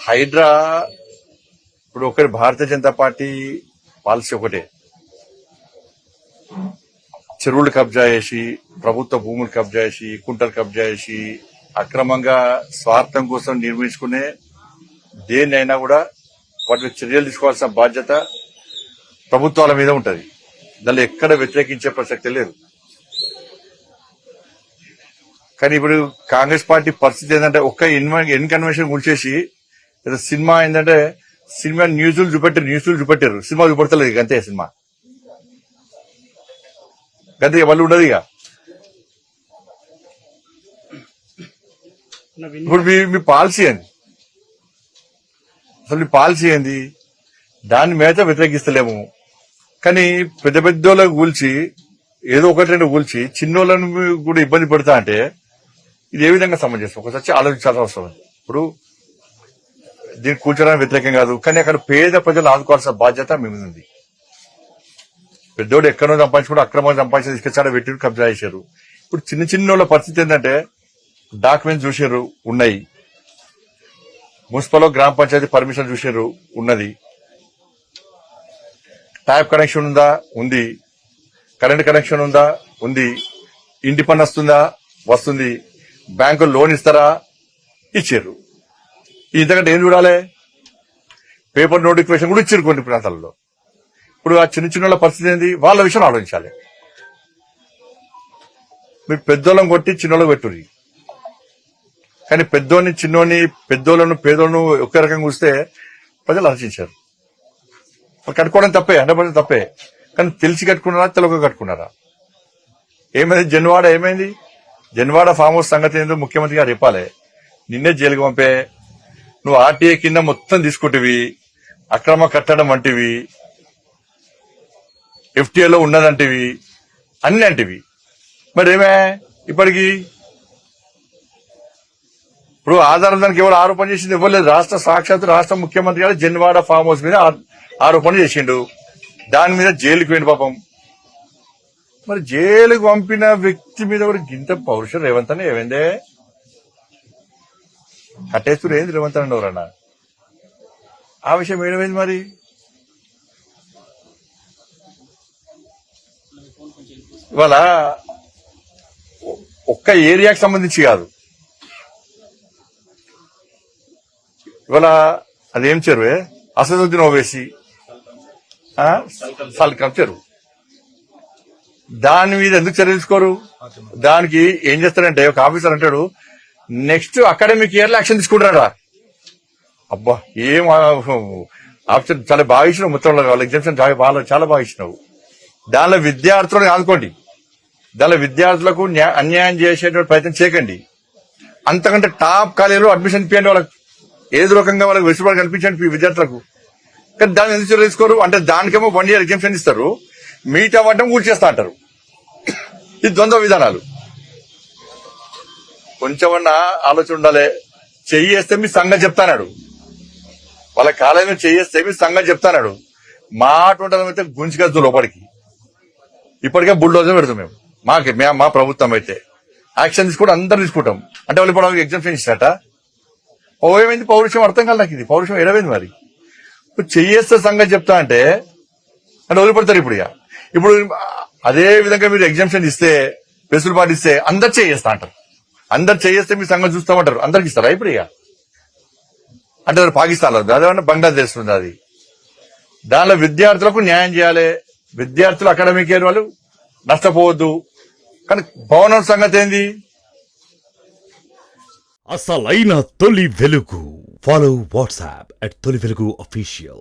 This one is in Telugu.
హైడ్రా ఇప్పుడు ఒకరి భారతీయ జనతా పార్టీ పాలసీ ఒకటే, చెరువులు కబ్జా చేసి, ప్రభుత్వ భూములు కబ్జా చేసి, కుంటలు కబ్జా చేసి, అక్రమంగా స్వార్థం కోసం నిర్మించుకునే దేన్నైనా కూడా వాటిని చర్యలు తీసుకోవాల్సిన బాధ్యత ప్రభుత్వాల మీద ఉంటది. దాన్ని ఎక్కడ వ్యతిరేకించే ప్రసక్తే లేదు. కానీ ఇప్పుడు కాంగ్రెస్ పార్టీ పరిస్థితి ఏంటంటే ఒక్క ఇన్కన్వెన్షన్ కూల్చేసి సినిమా ఏంటంటే సినిమా న్యూస్లు చూపెట్టారు, సినిమా చూపెడతలేదు ఇక, అంతే సినిమా గంతే, వాళ్ళు ఉండదు ఇక. ఇప్పుడు మీ పాలసీ ఏంది, అసలు మీ పాలసీ ఏంది? దాని మీద వ్యతిరేకిస్తలేము. కానీ పెద్ద పెద్దోళ్ళకు కూల్చి ఏదో ఒకటి రెండు కూల్చి చిన్నోళ్ళను కూడా ఇబ్బంది పెడతా అంటే ఇది ఏ విధంగా సమంజసం? ఒకసారి ఆలోచించాల్సిన అవసరం. ఇప్పుడు దీన్ని కూల్చడానికి వ్యతిరేకం కాదు, కానీ అక్కడ పేద ప్రజలు ఆదుకోవాల్సిన బాధ్యత మీ మీద ఉంది. పెద్దోడు ఎక్కడో సంపాదించుకుంటూ అక్రమంగా సంపాదించి తీసుకొచ్చాడ పెట్టి కబ్జా చేశారు. ఇప్పుడు చిన్న చిన్నోళ్ళ పరిస్థితి ఏంటంటే డాక్యుమెంట్స్ చూసారు ఉన్నాయి, మున్సిపల్ గ్రామ పంచాయతీ పర్మిషన్ చూసారు ఉన్నది, ట్యాప్ కనెక్షన్ ఉందా ఉంది, కరెంట్ కనెక్షన్ ఉందా ఉంది, ఇంటి పన్ను వస్తుందా వస్తుంది, బ్యాంకులు లోన్ ఇస్తారా ఇచ్చారు. ఇంతకంటే ఏం చూడాలి? పేపర్ నోటిఫికేషన్ కూడా ఇచ్చారు కొన్ని ప్రాంతాలలో. ఇప్పుడు ఆ చిన్న చిన్న పరిస్థితి ఏంది? వాళ్ళ విషయం ఆలోచించాలి. మీరు పెద్దోళ్ళని కొట్టి చిన్నోళ్ళకి పెట్టుర్రి, కానీ పెద్దోని చిన్నోని పెద్దోళ్ళను పేదోళ్ళను ఒకే రకంగా చూస్తే ప్రజలు ఆలోచించారు. కట్టుకోవడం తప్పే, 100% తప్పే. కానీ తెలిసి కట్టుకున్నారా తెలియక కట్టుకున్నారా? ఏమైంది జన్వాడ? ఏమైంది జన్వాడ ఫామ్ హౌస్ సంగతి ఏందో ముఖ్యమంత్రి గారు చెప్పాలి. నిన్నే జైలుకి పంపే, నువ్వు ఆర్టీఏ కింద మొత్తం తీసుకుంటేవి, అక్రమ కట్టడం వంటివి, ఎఫ్టీఏలో ఉన్నదంటివి, అన్ని అంటివి. మరి ఏమే ఇప్పటికి? ఇప్పుడు ఆధారం దానికి ఎవరు ఆరోపణ చేసింది ఇవ్వలేదు. సాక్షాత్తు రాష్ట్ర ముఖ్యమంత్రి గారు జన్వాడ ఫామ్ హౌస్ మీద ఆరోపణ చేసిండు, దాని మీద జైలుకి పోయింది పాపం. మరి జైలుకు పంపిన వ్యక్తి మీద కూడా గింత పౌరుషం రేవంత్ అని ఏమైందే? కట్టేస్తూ ఏంది రేవంత్ అని ఎవరన్నా? ఆ విషయం ఏమైంది మరి? ఇవాళ ఒక్క ఏరియాకి సంబంధించి కాదు, ఇవాళ అదేం చెరువే అసదుద్దీన్ ఓవైసీ సల్కం చెరువు, దాని మీద ఎందుకు చర్య తీసుకోరు? దానికి ఏం చేస్తారంటే ఒక ఆఫీసర్ అంటాడు నెక్స్ట్ అకాడమిక్ ఇయర్ లో యాక్షన్ తీసుకుంటారా. అబ్బా ఏం ఆప్షన్ చాలా బాగా ఇచ్చినావు, మొత్తం వాళ్ళ ఎగ్జామ్షన్ చాలా బాగా ఇచ్చినావు. దానిలో విద్యార్థులను ఆదుకోండి, దానిలో విద్యార్థులకు అన్యాయం చేసేటువంటి ప్రయత్నం చేయకండి. అంతకంటే టాప్ కాలేజీలో అడ్మిషన్ ఇప్పించండి, వాళ్ళకి ఏదో రకంగా వాళ్ళకి వెసులుబాటు కల్పించండి విద్యార్థులకు. కానీ దాన్ని ఎందుకు చర్య తీసుకోరు? అంటే దానికేమో 1 year ఎగ్జామ్షన్ ఇస్తారు, మిగతా వాటం కూర్చేస్తా అంటారు. ఇది ద్వంద్వ విధానాలు. కొంచెమన్నా ఆలోచన ఉండాలి. చెయ్యేస్తే మీ సంగతి చెప్తానాడు, వాళ్ళ కాలేజీలో చెయ్యేస్తే మీ సంగతి చెప్తానాడు. మా అటువంటి గుంజుకెళ్తాం లోపలికి. ఇప్పటికే బుల్డోజర్ పెడతాం మేము, మా ప్రభుత్వం అయితే యాక్షన్ తీసుకుంటాం, అందరు తీసుకుంటాం. అంటే వాళ్ళు ఇప్పుడు ఎగ్జామ్షన్ ఇస్తారట. ఏమైంది పౌరుషం? అర్థం కాదు నాకు. ఇది పౌరుషం ఎడమైంది మరి. చెయ్యేస్తే సంగతి చెప్తా అంటే వదిలిపెడతారు. ఇప్పుడు అదే విధంగా మీరు ఎగ్జామ్షన్ ఇస్తే, వెసులుబాటు ఇస్తే అందరు చేయేస్తా అంటారు. అందరు చేయేస్తే మీ సంగతి చూస్తామంటారు. అందరికి ఇస్తారా ఇప్పుడు? అంటే పాకిస్తాన్ లో అదేమన్నా బంగ్లాదేశ్ ఉంది. అది దానిలో విద్యార్థులకు న్యాయం చేయాలి, విద్యార్థులు అకాడమిక్ ఇయర్ వాళ్ళు నష్టపోవద్దు. కానీ భవనం సంగతి ఏంది? అసలైన తొలి వెలుగు. ఫాలో వాట్సాప్ @తొలి వెలుగు official.